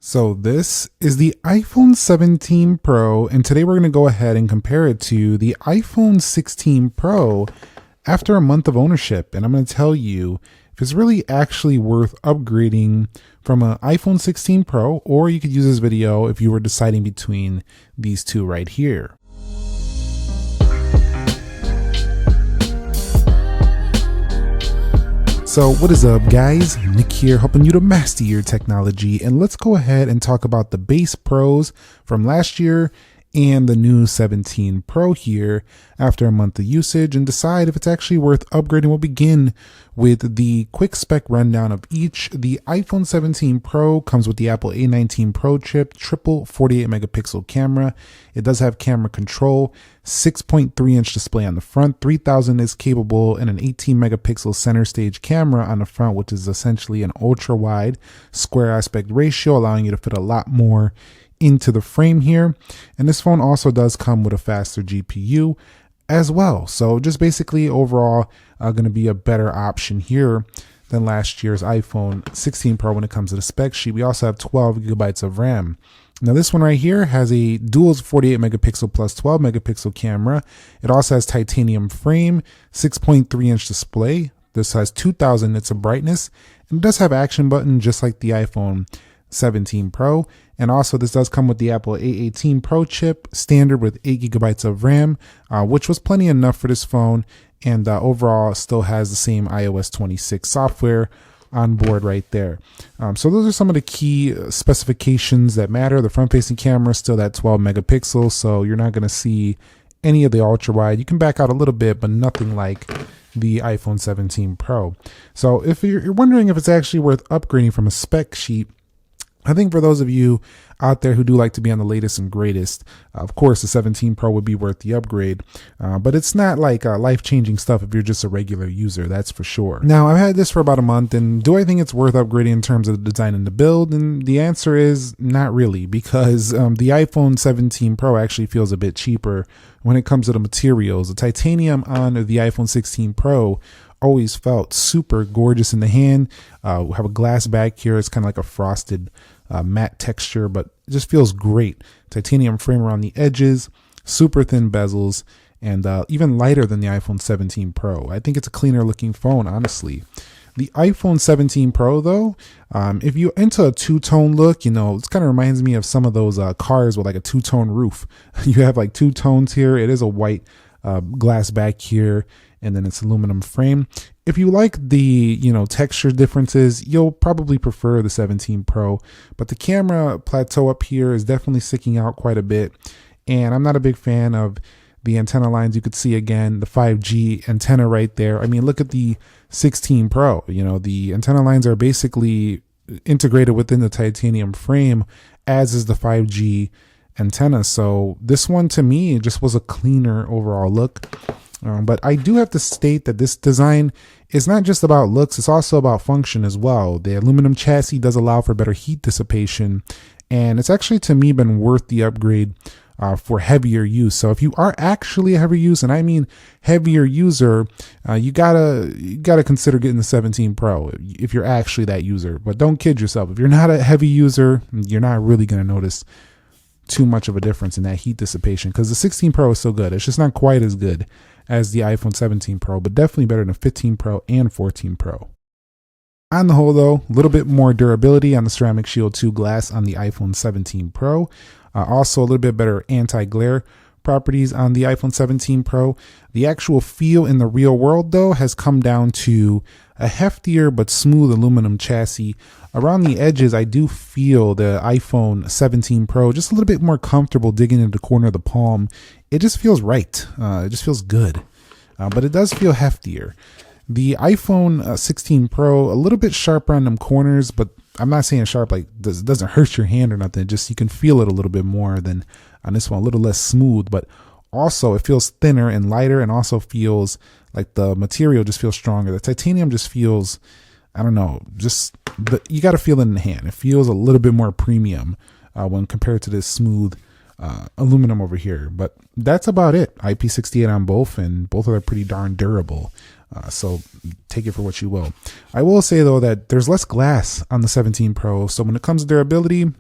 So this is the iPhone 17 Pro, and today we're going to go ahead and compare it to the iPhone 16 Pro after a month of ownership. And I'm going to tell you if it's really actually worth upgrading from an iPhone 16 Pro, or you could use this video if you were deciding between these two right here. So what is up, guys? Nick here, helping you to master your technology, and let's go ahead and talk about the base Pros from last year and the new 17 Pro here after a month of usage and decide if it's actually worth upgrading. We'll begin with the quick spec rundown of each. The iPhone 17 Pro comes with the Apple A19 Pro chip, triple 48 megapixel camera. It does have camera control, 6.3-inch display on the front, 3000 is capable, and an 18 megapixel center stage camera on the front, which is essentially an ultra wide square aspect ratio, allowing you to fit a lot more into the frame here. And this phone also does come with a faster GPU as well. So just basically overall going to be a better option here than last year's iPhone 16 Pro when it comes to the spec sheet. We also have 12 gigabytes of RAM. Now this one right here has a dual 48 megapixel plus 12 megapixel camera. It also has titanium frame, 6.3-inch display. This has 2000 nits of brightness, and it does have action button just like the iPhone 17 Pro. And also this does come with the Apple A18 Pro chip, standard with 8 gigabytes of RAM, which was plenty enough for this phone, and overall still has the same iOS 26 software on board right there. So those are some of the key specifications that matter. The front facing camera is still at 12 megapixels, so you're not going to see any of the ultra wide. You can back out a little bit, but nothing like the iPhone 17 Pro. So if you're wondering if it's actually worth upgrading from a spec sheet, I think for those of you out there who do like to be on the latest and greatest, of course, the 17 Pro would be worth the upgrade, but it's not like life-changing stuff if you're just a regular user, that's for sure. Now, I've had this for about a month, and do I think it's worth upgrading in terms of the design and the build? And the answer is not really, because the iPhone 17 Pro actually feels a bit cheaper when it comes to the materials. The titanium on the iPhone 16 Pro always felt super gorgeous in the hand. We have a glass back here. It's kind of like a frosted matte texture, but it just feels great. Titanium frame around the edges, super thin bezels, and even lighter than the iPhone 17 Pro. I think it's a cleaner looking phone, honestly. The iPhone 17 Pro, though, if you're into a two-tone look, you know, it kind of reminds me of some of those cars with like a two-tone roof. You have like two tones here. It is a white glass back here, and then it's aluminum frame. If you like the, texture differences, you'll probably prefer the 17 Pro, but the camera plateau up here is definitely sticking out quite a bit. And I'm not a big fan of the antenna lines. You could see again, the 5G antenna right there. I mean, look at the 16 Pro, the antenna lines are basically integrated within the titanium frame, as is the 5G antenna. So this one to me just was a cleaner overall look. But I do have to state that this design is not just about looks, it's also about function as well. The aluminum chassis does allow for better heat dissipation, and it's actually to me been worth the upgrade for heavier use. So if you are actually a heavier user, and I mean heavier user, you gotta consider getting the 17 Pro if you're actually that user. But don't kid yourself. If you're not a heavy user, you're not really gonna notice too much of a difference in that heat dissipation, because the 16 Pro is so good. It's just not quite as good as the iPhone 17 Pro, but definitely better than 15 Pro and 14 Pro. On the whole, though, a little bit more durability on the Ceramic Shield 2 glass on the iPhone 17 Pro. Also a little bit better anti-glare properties on the iPhone 17 Pro. The actual feel in the real world, though, has come down to a heftier but smooth aluminum chassis. Around the edges, I do feel the iPhone 17 Pro just a little bit more comfortable digging into the corner of the palm. It just feels right. It just feels good, but it does feel heftier. The iPhone 16 Pro, a little bit sharper on them corners, but I'm not saying sharp like this doesn't hurt your hand or nothing. Just you can feel it a little bit more than on this one, a little less smooth, but also it feels thinner and lighter, and also feels like the material just feels stronger. The titanium just feels, I don't know, you got to feel it in the hand. It feels a little bit more premium when compared to this smooth aluminum over here. But that's about it. IP68 on both, and both are pretty darn durable. So take it for what you will. I will say, though, that there's less glass on the 17 Pro. So when it comes to durability,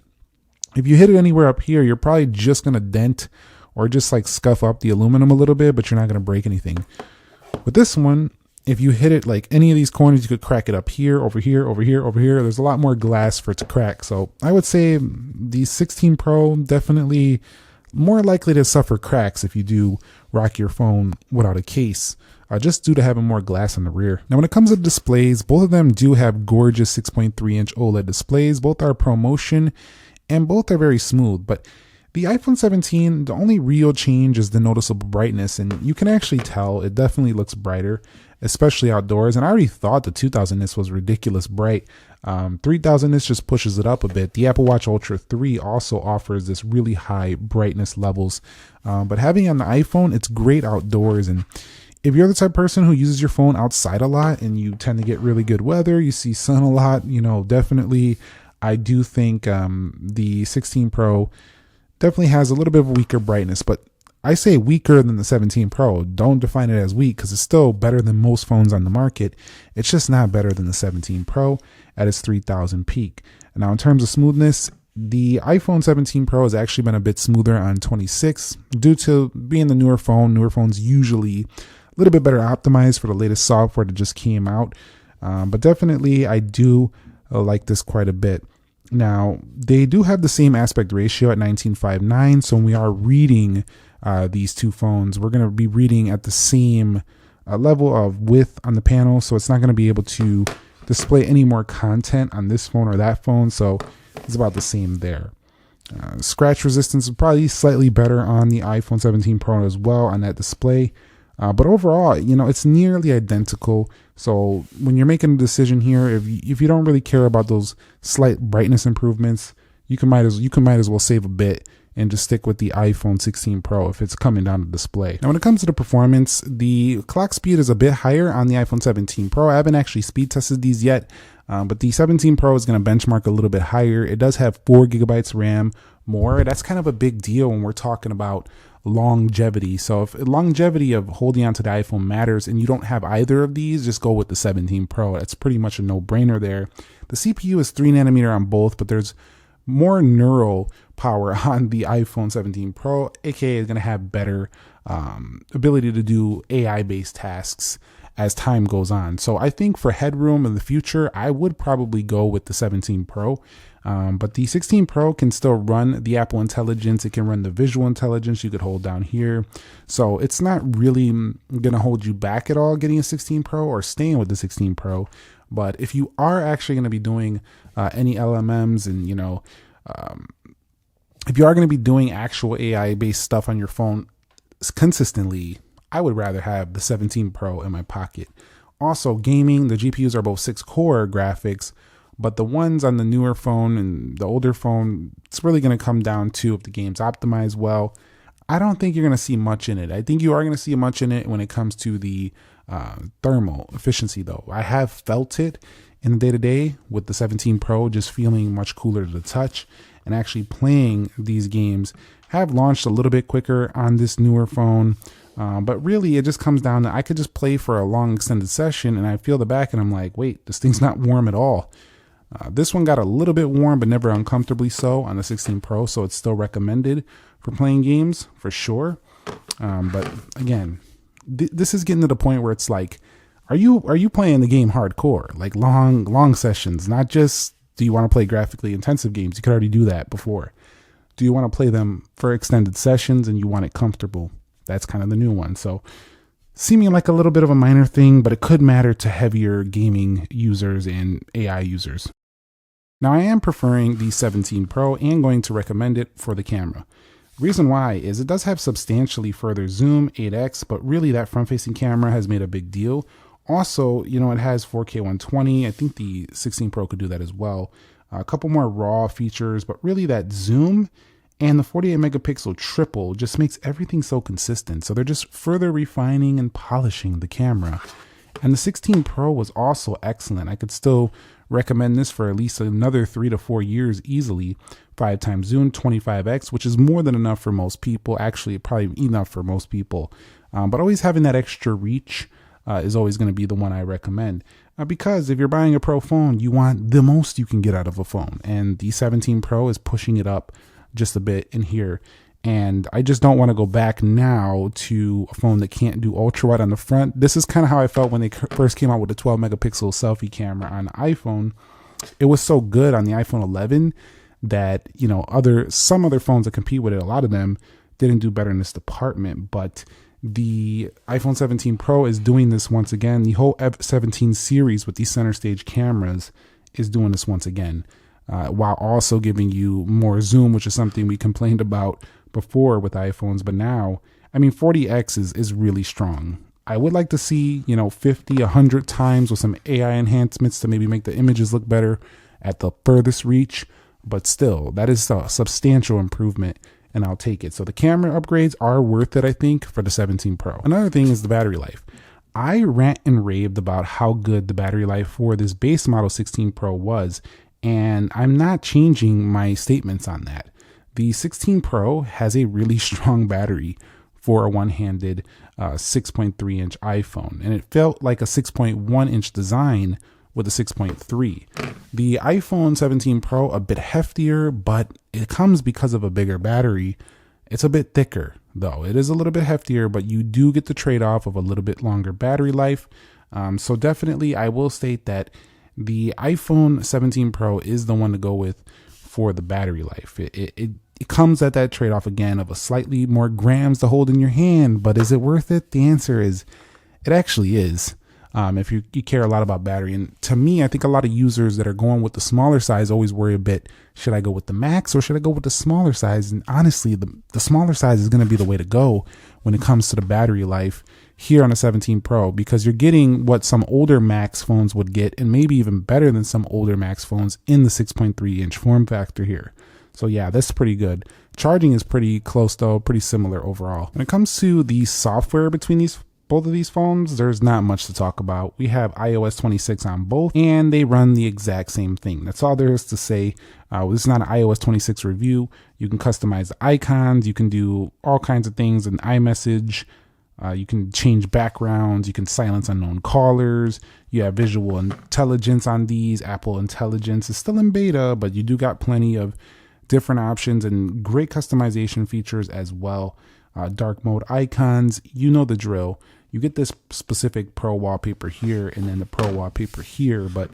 If you hit it anywhere up here, you're probably just going to dent or just like scuff up the aluminum a little bit, but you're not going to break anything. With this one, if you hit it like any of these corners, you could crack it up here, over here, over here, over here. There's a lot more glass for it to crack. So I would say the 16 Pro definitely more likely to suffer cracks if you do rock your phone without a case, just due to having more glass in the rear. Now, when it comes to displays, both of them do have gorgeous 6.3-inch OLED displays. Both are ProMotion and both are very smooth, but the iPhone 17, the only real change is the noticeable brightness, and you can actually tell it definitely looks brighter, especially outdoors. And I already thought the 2000 nits was ridiculous bright. 3000 nits just pushes it up a bit. The Apple Watch Ultra 3 also offers this really high brightness levels, but having it on the iPhone, it's great outdoors. And if you're the type of person who uses your phone outside a lot and you tend to get really good weather, you see sun a lot, definitely I do think the 16 Pro definitely has a little bit of weaker brightness, but I say weaker than the 17 Pro. Don't define it as weak because it's still better than most phones on the market. It's just not better than the 17 Pro at its 3000 peak. And now in terms of smoothness, the iPhone 17 Pro has actually been a bit smoother on 26 due to being the newer phone. Newer phones usually a little bit better optimized for the latest software that just came out. But definitely I do like this quite a bit. Now, they do have the same aspect ratio at 19:9, so when we are reading these two phones, we're going to be reading at the same level of width on the panel, so it's not going to be able to display any more content on this phone or that phone, so it's about the same there. Scratch resistance is probably slightly better on the iPhone 17 Pro as well on that display. But overall, it's nearly identical. So when you're making a decision here, if you don't really care about those slight brightness improvements, you might as well save a bit and just stick with the iPhone 16 Pro if it's coming down to display. Now, when it comes to the performance, the clock speed is a bit higher on the iPhone 17 Pro. I haven't actually speed tested these yet, but the 17 Pro is going to benchmark a little bit higher. It does have 4 gigabytes RAM more. That's kind of a big deal when we're talking about longevity. So if longevity of holding onto the iPhone matters and you don't have either of these, just go with the 17 Pro. That's pretty much a no-brainer there. The CPU is 3 nanometer on both, but there's more neural power on the iPhone 17 Pro, aka is going to have better ability to do AI-based tasks as time goes on. So I think for headroom in the future, I would probably go with the 17 Pro. But the 16 Pro can still run the Apple Intelligence. It can run the visual intelligence you could hold down here. So it's not really going to hold you back at all getting a 16 Pro or staying with the 16 Pro. But if you are actually going to be doing any LMMs and, if you are going to be doing actual AI-based stuff on your phone consistently, I would rather have the 17 Pro in my pocket. Also, gaming, the GPUs are both 6-core graphics, but the ones on the newer phone and the older phone, it's really going to come down to if the game's optimized well. I don't think you're going to see much in it. I think you are going to see much in it when it comes to the thermal efficiency, though. I have felt it in the day-to-day with the 17 Pro just feeling much cooler to the touch, and actually playing these games have launched a little bit quicker on this newer phone. But really, it just comes down to I could just play for a long extended session and I feel the back and I'm like, wait, this thing's not warm at all. This one got a little bit warm, but never uncomfortably so on the 16 Pro, so it's still recommended for playing games for sure. But again, this is getting to the point where it's like, are you playing the game hardcore, like long sessions, not just do you want to play graphically intensive games? You could already do that before. Do you want to play them for extended sessions and you want it comfortable? That's kind of the new one. So seeming like a little bit of a minor thing, but it could matter to heavier gaming users and AI users. Now, I am preferring the 17 Pro and going to recommend it for the camera. Reason why is it does have substantially further zoom, 8x, but really that front-facing camera has made a big deal. Also, it has 4K 120. I think the 16 Pro could do that as well. A couple more raw features, but really that zoom and the 48 megapixel triple just makes everything so consistent. So they're just further refining and polishing the camera. And the 16 Pro was also excellent. I could still recommend this for at least another 3 to 4 years easily. 5 times zoom, 25x, which is more than enough for most people. Actually, probably enough for most people. But always having that extra reach is always going to be the one I recommend. Because if you're buying a Pro phone, you want the most you can get out of a phone. And the 17 Pro is pushing it up just a bit in here. And I just don't want to go back now to a phone that can't do ultra wide on the front. This is kind of how I felt when they first came out with the 12 megapixel selfie camera on the iPhone. It was so good on the iPhone 11 that, you know, some other phones that compete with it, a lot of them didn't do better in this department. But the iPhone 17 Pro is doing this once again. The whole F17 series with these center stage cameras is doing this once again, while also giving you more zoom, which is something we complained about before with iPhones. But now, I mean, 40x is really strong. I would like to see, 50, 100 times with some AI enhancements to maybe make the images look better at the furthest reach. But still, that is a substantial improvement, and I'll take it. So the camera upgrades are worth it, I think, for the 17 Pro. Another thing is the battery life. I rant and raved about how good the battery life for this base model 16 Pro was, and I'm not changing my statements on that. The 16 Pro has a really strong battery for a one-handed 6.3 inch iPhone, and it felt like a 6.1 inch design with a 6.3. The iPhone 17 Pro, a bit heftier, but it comes because of a bigger battery. It's a bit thicker, though. It is a little bit heftier, but you do get the trade-off of a little bit longer battery life. So definitely, I will state that the iPhone 17 Pro is the one to go with for the battery life. It comes at that trade-off again of a slightly more grams to hold in your hand, but is it worth it? The answer is, it actually is. If you care a lot about battery. And to me, I think a lot of users that are going with the smaller size always worry a bit, should I go with the Max or should I go with the smaller size? And honestly, the smaller size is going to be the way to go when it comes to the battery life here on the 17 Pro, because you're getting what some older Max phones would get, and maybe even better than some older Max phones in the 6.3 inch form factor here. So yeah, that's pretty good. Charging is pretty close though, pretty similar overall. When it comes to the software between both of these phones, there's not much to talk about. We have iOS 26 on both, and they run the exact same thing. That's all there is to say. This is not an iOS 26 review. You can customize the icons. You can do all kinds of things in iMessage. You can change backgrounds. You can silence unknown callers. You have visual intelligence on these. Apple Intelligence is still in beta, but you do got plenty of different options and great customization features as well. Dark mode icons, you know the drill. You get this specific Pro wallpaper here and then the Pro wallpaper here, but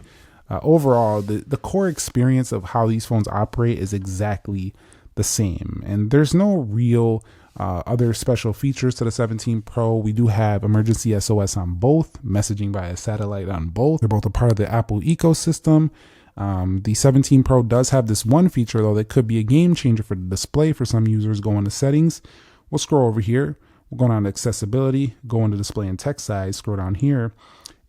overall, the core experience of how these phones operate is exactly the same. And there's no real other special features to the 17 Pro. We do have emergency SOS on both, messaging via satellite on both. They're both a part of the Apple ecosystem. The 17 Pro does have this one feature, though, that could be a game changer for the display for some users. Go into settings. We'll scroll over here. We'll go down to accessibility, go into display and text size, scroll down here.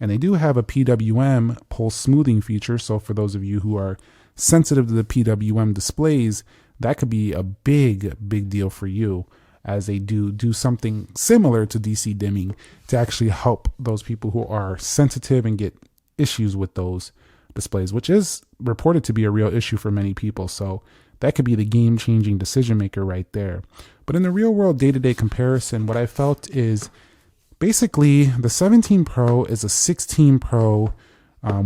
And they do have a PWM pulse smoothing feature. So for those of you who are sensitive to the PWM displays, that could be a big deal for you, as they do something similar to DC dimming to actually help those people who are sensitive and get issues with those displays, which is reported to be a real issue for many people. So that could be the game-changing decision maker right there. But in the real world day-to-day comparison, what I felt is basically the 17 Pro is a 16 Pro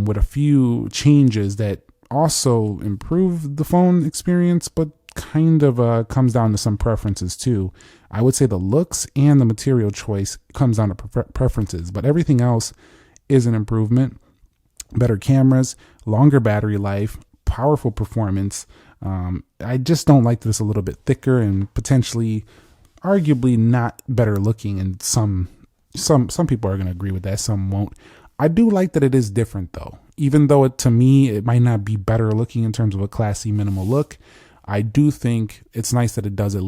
with a few changes that also improve the phone experience, but kind of comes down to some preferences too. I would say the looks and the material choice comes down to preferences, but everything else is an improvement. Better cameras, longer battery life, powerful performance. I just don't like this a little bit thicker and potentially arguably not better looking, and some people are going to agree with that, some won't. I do like that it is different though. Even though to me it might not be better looking in terms of a classy minimal look, I do think it's nice that it doesn't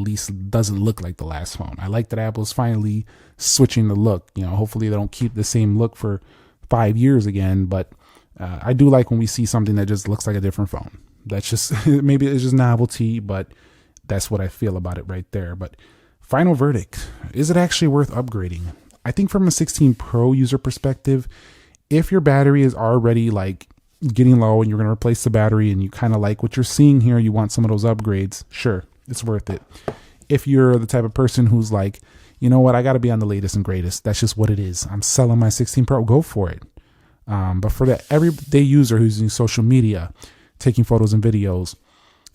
look like the last phone. I like that Apple's finally switching the look. Hopefully they don't keep the same look for 5 years again, but I do like when we see something that just looks like a different phone. That's just, maybe it's just novelty, but that's what I feel about it right there. But final verdict, is it actually worth upgrading? I think from a 16 Pro user perspective, if your battery is already like getting low and you're going to replace the battery and you kind of like what you're seeing here, you want some of those upgrades, sure, it's worth it. If you're the type of person who's like, you know what, I got to be on the latest and greatest. That's just what it is. I'm selling my 16 Pro. Go for it. But for the everyday user who's using social media, taking photos and videos,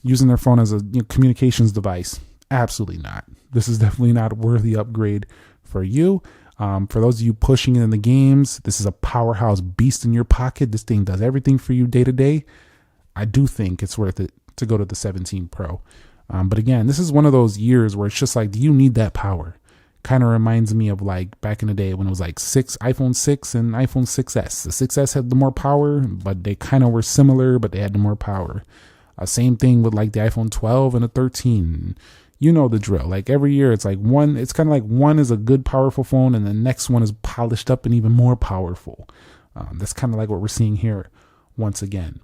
using their phone as a communications device, absolutely not. This is definitely not a worthy upgrade for you. For those of you pushing it in the games, this is a powerhouse beast in your pocket. This thing does everything for you day to day. I do think it's worth it to go to the 17 Pro. But again, this is one of those years where it's just like, do you need that power? Kind of reminds me of like back in the day when it was like iPhone 6 and iPhone 6S. The 6S had the more power, but they kind of were similar, but they had the more power. Same thing with like the iPhone 12 and the 13. You know the drill. Like every year, it's like it's kind of like one is a good, powerful phone, and the next one is polished up and even more powerful. That's kind of like what we're seeing here once again.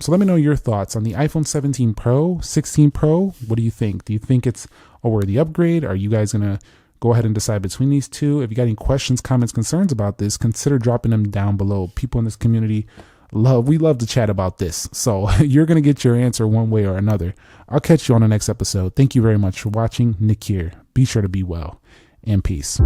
So let me know your thoughts on the iPhone 17 Pro, 16 Pro. What do you think? Do you think it's a worthy upgrade? Are you guys going to go ahead and decide between these two? If you got any questions, comments, concerns about this, consider dropping them down below. People in this community we love to chat about this. So you're going to get your answer one way or another. I'll catch you on the next episode. Thank you very much for watching. Nick here. Be sure to be well, and peace.